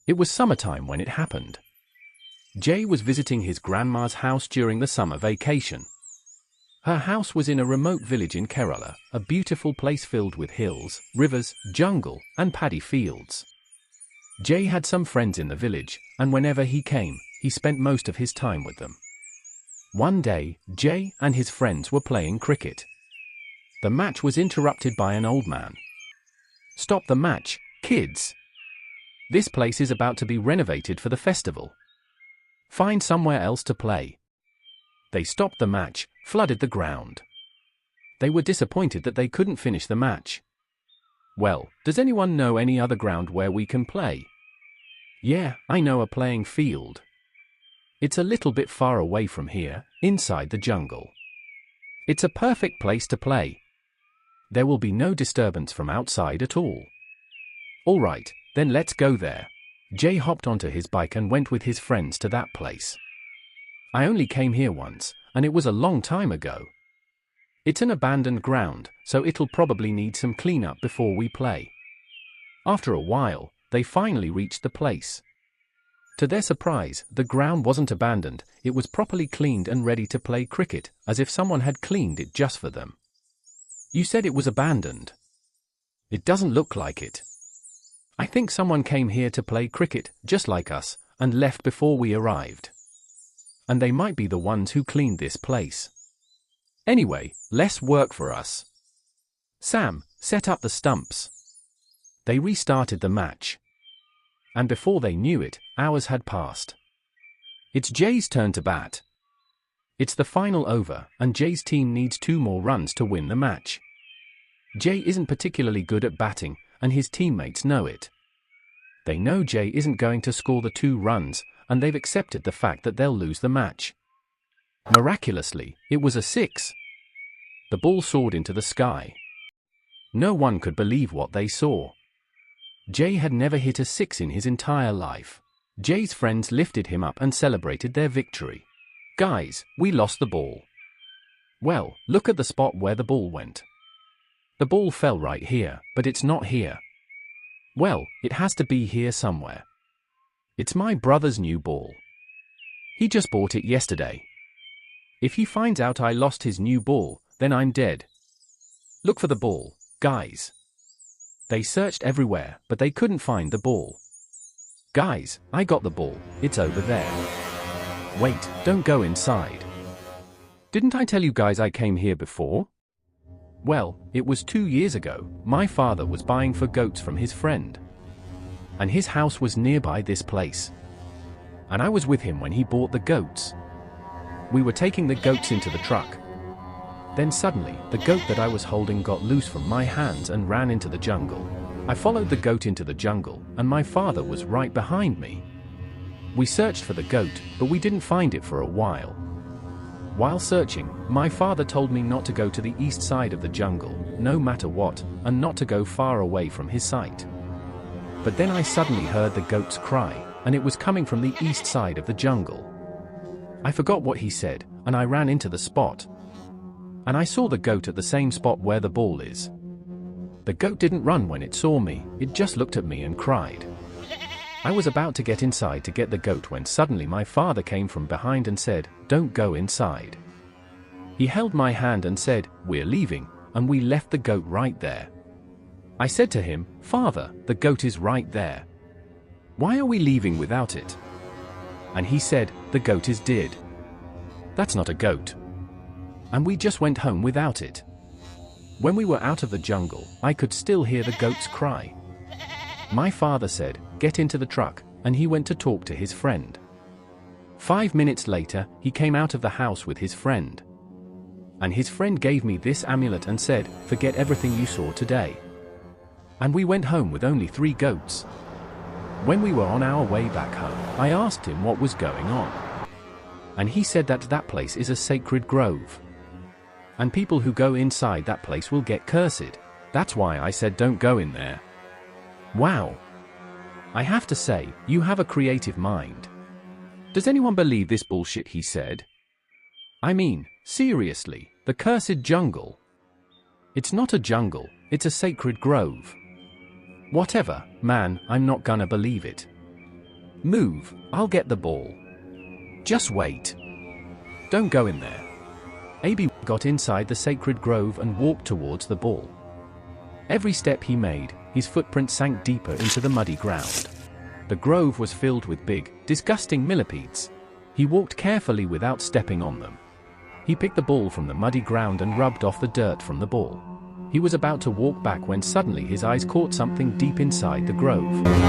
It was summertime when it happened. Jay was visiting his grandma's house during the summer vacation. Her house was in a remote village in Kerala, a beautiful place filled with hills, rivers, jungle, and paddy fields. Jay had some friends in the village, and whenever he came, he spent most of his time with them. One day, Jay and his friends were playing cricket. The match was interrupted by an old man. "Stop the match, kids! This place is about to be renovated for the festival. Find somewhere else to play." They stopped the match, flooded the ground. They were disappointed that they couldn't finish the match. "Well, does anyone know any other ground where we can play?" "Yeah, I know a playing field. It's a little bit far away from here, inside the jungle. It's a perfect place to play. There will be no disturbance from outside at all." "All right, then let's go there." Jay hopped onto his bike and went with his friends to that place. "I only came here once, and it was a long time ago. It's an abandoned ground, so it'll probably need some cleanup before we play." After a while, they finally reached the place. To their surprise, the ground wasn't abandoned, it was properly cleaned and ready to play cricket, as if someone had cleaned it just for them. "You said it was abandoned." "It doesn't look like it. I think someone came here to play cricket, just like us, and left before we arrived. And they might be the ones who cleaned this place. Anyway, less work for us. Sam, set up the stumps." They restarted the match. And before they knew it, hours had passed. It's Jay's turn to bat. It's the final over, and Jay's team needs 2 more runs to win the match. Jay isn't particularly good at batting, and his teammates know it. They know Jay isn't going to score the 2 runs, and they've accepted the fact that they'll lose the match. Miraculously, it was a 6. The ball soared into the sky. No one could believe what they saw. Jay had never hit a 6 in his entire life. Jay's friends lifted him up and celebrated their victory. "Guys, we lost the ball." "Well, look at the spot where the ball went. The ball fell right here, but it's not here." "Well, it has to be here somewhere. It's my brother's new ball. He just bought it yesterday. If he finds out I lost his new ball, then I'm dead. Look for the ball, guys." They searched everywhere, but they couldn't find the ball. "Guys, I got the ball, it's over there." "Wait, don't go inside. Didn't I tell you guys I came here before?" "Well, it was 2 years ago. My father was buying for goats from his friend. And his house was nearby this place. And I was with him when he bought the goats. We were taking the goats into the truck. Then suddenly, the goat that I was holding got loose from my hands and ran into the jungle. I followed the goat into the jungle, and my father was right behind me. We searched for the goat, but we didn't find it for a while. While searching, my father told me not to go to the east side of the jungle, no matter what, and not to go far away from his sight. But then I suddenly heard the goat's cry, and it was coming from the east side of the jungle. I forgot what he said, and I ran into the spot. And I saw the goat at the same spot where the ball is. The goat didn't run when it saw me, it just looked at me and cried. I was about to get inside to get the goat when suddenly my father came from behind and said, "Don't go inside." He held my hand and said, "We're leaving," and we left the goat right there. I said to him, "Father, the goat is right there. Why are we leaving without it?" And he said, "The goat is dead. That's not a goat." And we just went home without it. When we were out of the jungle, I could still hear the goat's cry. My father said, "Get into the truck," and he went to talk to his friend. 5 minutes later, he came out of the house with his friend. And his friend gave me this amulet and said, "Forget everything you saw today." And we went home with only 3 goats. When we were on our way back home, I asked him what was going on. And he said that that place is a sacred grove. And people who go inside that place will get cursed. That's why I said don't go in there. Wow. I have to say, you have a creative mind. Does anyone believe this bullshit he said? I mean, seriously, the cursed jungle. It's not a jungle, it's a sacred grove. Whatever, man, I'm not gonna believe it. Move, I'll get the ball. Just wait. Don't go in there. Abi got inside the sacred grove and walked towards the ball. Every step he made, his footprint sank deeper into the muddy ground. The grove was filled with big, disgusting millipedes. He walked carefully without stepping on them. He picked the ball from the muddy ground and rubbed off the dirt from the ball. He was about to walk back when suddenly his eyes caught something deep inside the grove.